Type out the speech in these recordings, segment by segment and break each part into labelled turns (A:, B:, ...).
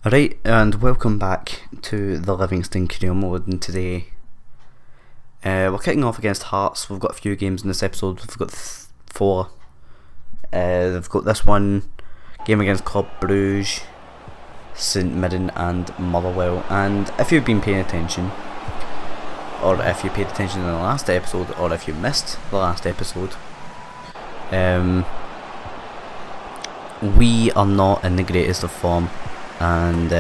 A: Alright, and welcome back to the Livingston career mode, and today we're kicking off against Hearts. We've got a few games in this episode. We've got four. They've got this one game against Club Bruges, St Mirren and Motherwell. And if you've been paying attention, or if you paid attention in the last episode, or if you missed the last episode, we are not in the greatest of form. And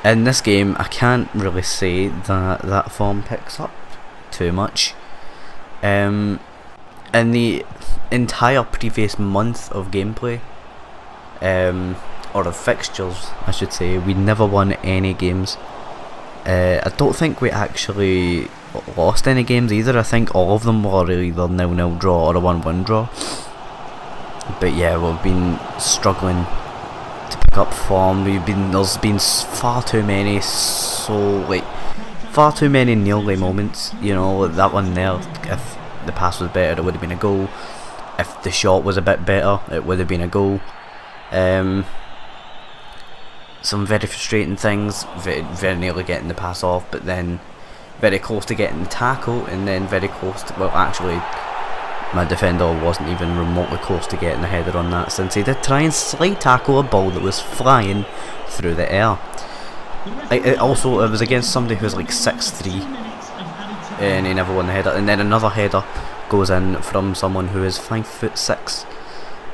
A: in this game I can't really say that form picks up too much. In the entire previous month of gameplay, or of fixtures I should say, we never won any games. I don't think we actually lost any games either. I think all of them were either 0-0 draw or a 1-1 draw. But yeah, we've been struggling to pick up form. There's been far too many nearly moments. You know, that one there, if the pass was better it would have been a goal. If the shot was a bit better it would have been a goal. Some very frustrating things, very nearly getting the pass off, but then very close to getting the tackle, and then very close to, well actually my defender wasn't even remotely close to getting the header on that, since he did try and slide tackle a ball that was flying through the air. It was against somebody who was like 6'3", and he never won the header. And then another header goes in from someone who is 5'6",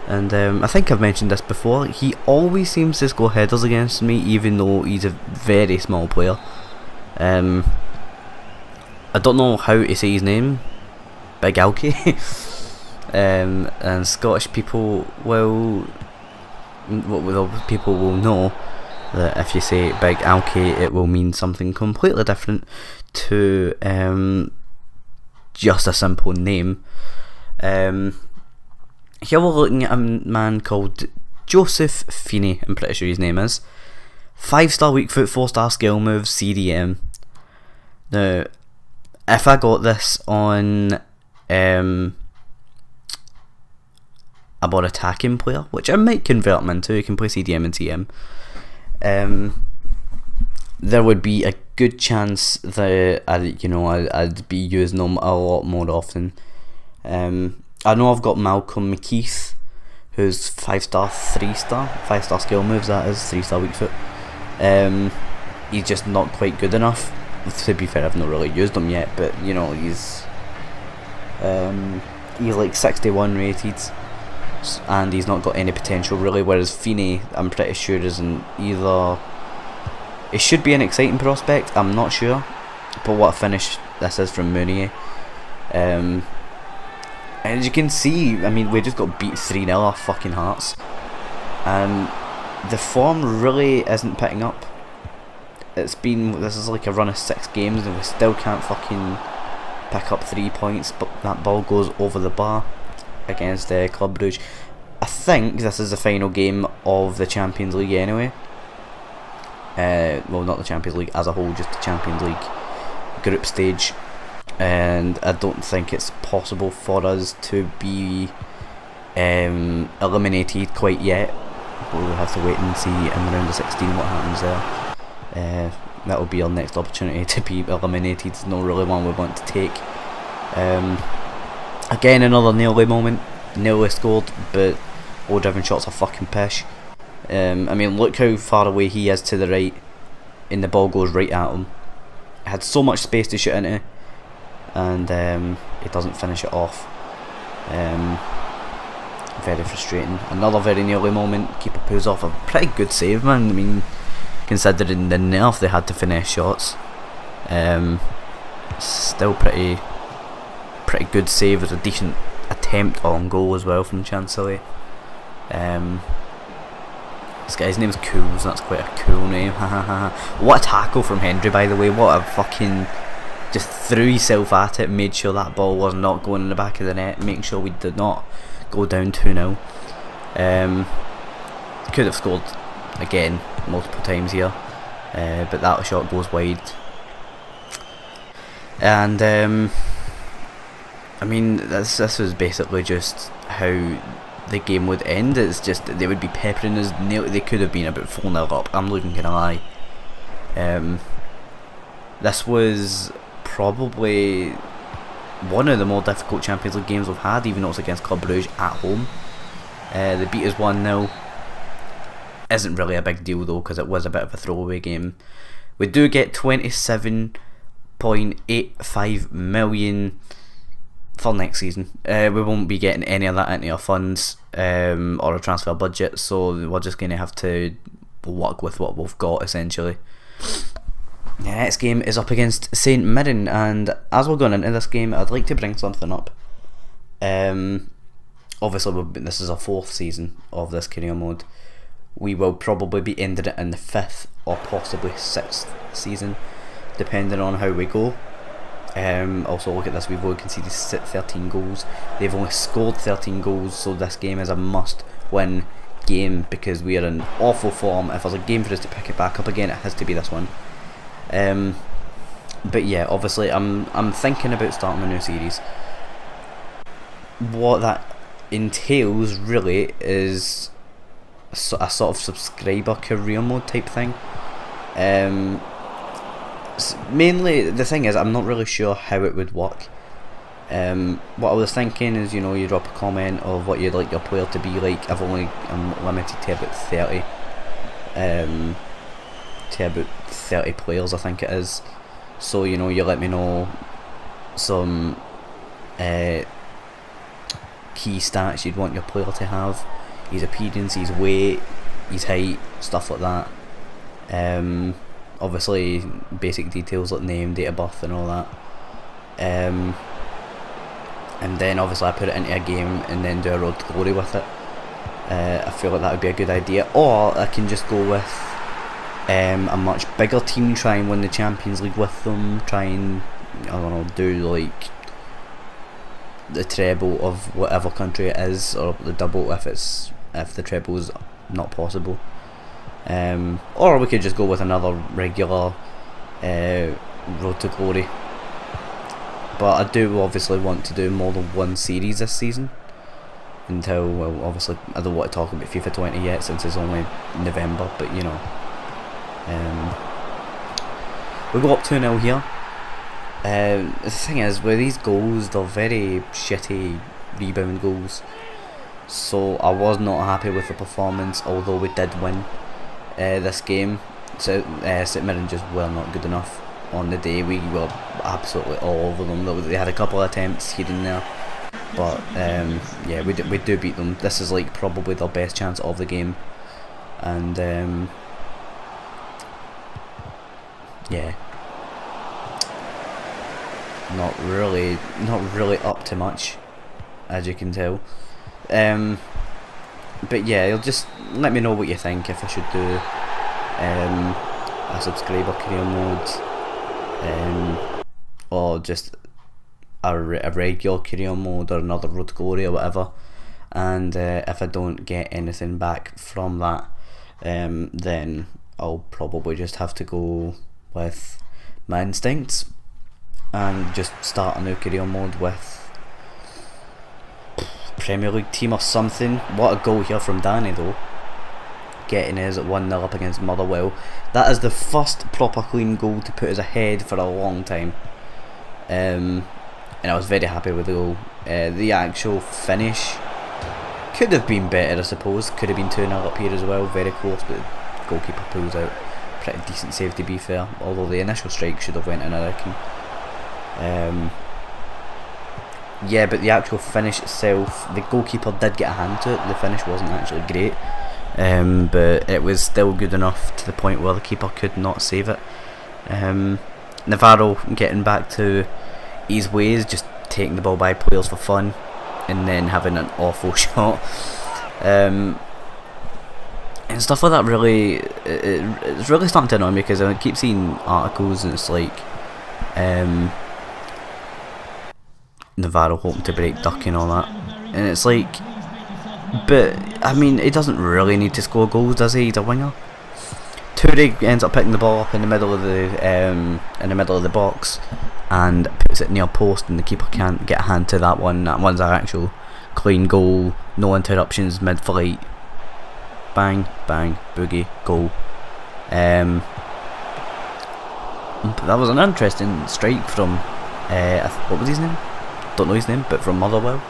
A: and I think I've mentioned this before. He always seems to score headers against me, even though he's a very small player. I don't know how to say his name. Big Alki. And Scottish people will know that if you say Big Alki it will mean something completely different to just a simple name. Here we're looking at a man called Joseph Feeney, I'm pretty sure his name is. 5-star weak foot, 4-star skill moves, CDM. Now, if I got this on a more attacking player, which I might convert him into, he can play CDM and TM, there would be a good chance that I'd be using them a lot more often. I know I've got Malcolm McKeith, who's 5-star, 3-star, 5-star skill moves, that is, 3-star weak foot. He's just not quite good enough. To be fair, I've not really used him yet, but you know, he's like 61 rated, and he's not got any potential really, whereas Feeney I'm pretty sure isn't either. It should be an exciting prospect, I'm not sure, but what a finish this is from Mounier. And as you can see, I mean, we just got beat 3-0 off fucking Hearts, and the form really isn't picking up. This is like a run of 6 games and we still can't fucking pick up 3 points, but that ball goes over the bar against Club Bruges. I think this is the final game of the Champions League anyway. Well, not the Champions League as a whole, just the Champions League group stage, and I don't think it's possible for us to be eliminated quite yet. We'll have to wait and see in the round of 16 what happens there. That will be our next opportunity to be eliminated. It's not really one we want to take. Again, another nearly moment. Nearly scored, but all driven shots are fucking pish. I mean, look how far away he is to the right, and the ball goes right at him. He had so much space to shoot into, and he doesn't finish it off. Very frustrating. Another very nearly moment. Keeper pulls off a pretty good save, man. I mean, considering the nerve they had to finish shots, still pretty good save. With a decent attempt on goal as well from Chancellery. This guy's name's Cools, that's quite a cool name. What a tackle from Hendry, by the way. What a fucking, just threw himself at it, made sure that ball was not going in the back of the net, making sure we did not go down 2-0. Could have scored again multiple times here, but that shot goes wide. And I mean, this was basically just how the game would end. It's just that they would be peppering us. They could have been about 4-0 up. I'm not even gonna lie. This was probably one of the more difficult Champions League games we've had, even though it's against Club Brugge at home. They beat us 1-0. Isn't really a big deal though, because it was a bit of a throwaway game. We do get 27.85 million for next season. We won't be getting any of that into our funds or a transfer budget, so we're just going to have to work with what we've got essentially. The next game is up against St Mirren, and as we're going into this game, I'd like to bring something up. Obviously, this is our 4th season of this career mode. We will probably be ending it in the 5th or possibly 6th season, depending on how we go. Also, look at this, we've only conceded 13 goals. They've only scored 13 goals, so this game is a must-win game because we are in awful form. If there's a game for us to pick it back up again, it has to be this one. But yeah, obviously I'm thinking about starting a new series. What that entails really is a sort of subscriber career mode type thing. Mainly the thing is, I'm not really sure how it would work. What I was thinking is, you drop a comment of what you'd like your player to be like. I'm limited to about 30 players, I think it is. So you let me know some key stats you'd want your player to have, his appearance, his weight, his height, stuff like that. Obviously basic details like name, date of birth and all that. And then obviously I put it into a game and then do a road to glory with it. I feel like that would be a good idea. Or I can just go with a much bigger team, try and win the Champions League with them, try and, I don't know, do like the treble of whatever country it is, or the double if the treble is not possible. Or we could just go with another regular road to glory. But I do obviously want to do more than one series this season. Until, well, obviously I don't want to talk about FIFA 20 yet since it's only November, but we go up 2-0 here. The thing is, with these goals, they're very shitty rebound goals. So I was not happy with the performance, although we did win this game. So St Mirren just were not good enough on the day. We were absolutely all over them. They had a couple of attempts here and there, but yeah, we do beat them. This is like probably their best chance of the game, and yeah, not really up to much, as you can tell. But yeah, you'll just let me know what you think, if I should do a subscriber career mode, or just a regular career mode, or another road to glory or whatever. And if I don't get anything back from that, then I'll probably just have to go with my instincts and just start a new career mode with Premier League team or something. What a goal here from Danny though, getting us at 1-0 up against Motherwell. That is the first proper clean goal to put us ahead for a long time, and I was very happy with the goal. The actual finish could have been better, I suppose. Could have been 2-0 up here as well, very close, but the goalkeeper pulls out. Pretty decent save to be fair, although the initial strike should have went in, I reckon. Yeah, but the actual finish itself, the goalkeeper did get a hand to it. The finish wasn't actually great, but it was still good enough to the point where the keeper could not save it. Navarro getting back to his ways, just taking the ball by players for fun, and then having an awful shot. And stuff like that really, it's really starting to annoy me, because I keep seeing articles and it's like Navarro hoping to break duck and all that, and it's like, but I mean, he doesn't really need to score goals, does he? He's a winger. Toure ends up picking the ball up in the middle of the box and puts it near post, and the keeper can't get a hand to that one. That one's an actual clean goal, no interruptions mid-flight, bang, bang, boogie, goal. That was an interesting strike from, what was his name? Don't know his name, but from Motherwell.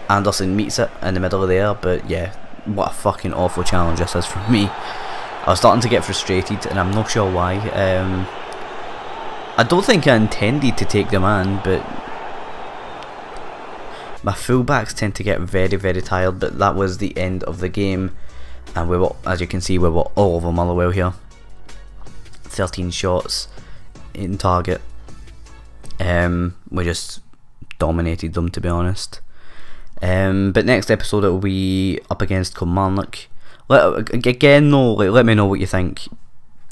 A: Anderson meets it in the middle of there, but yeah, what a fucking awful challenge this is for me. I was starting to get frustrated, and I'm not sure why. I don't think I intended to take the man, but my fullbacks tend to get very, very tired. But that was the end of the game, and we were, as you can see, we were all over Motherwell here. 13 shots in target. We just dominated them, to be honest. But next episode it will be up against Kilmarnock. Let me know what you think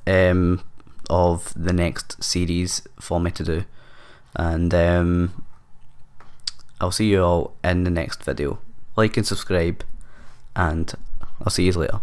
A: of the next series for me to do, and I'll see you all in the next video. Like and subscribe, and I'll see you later.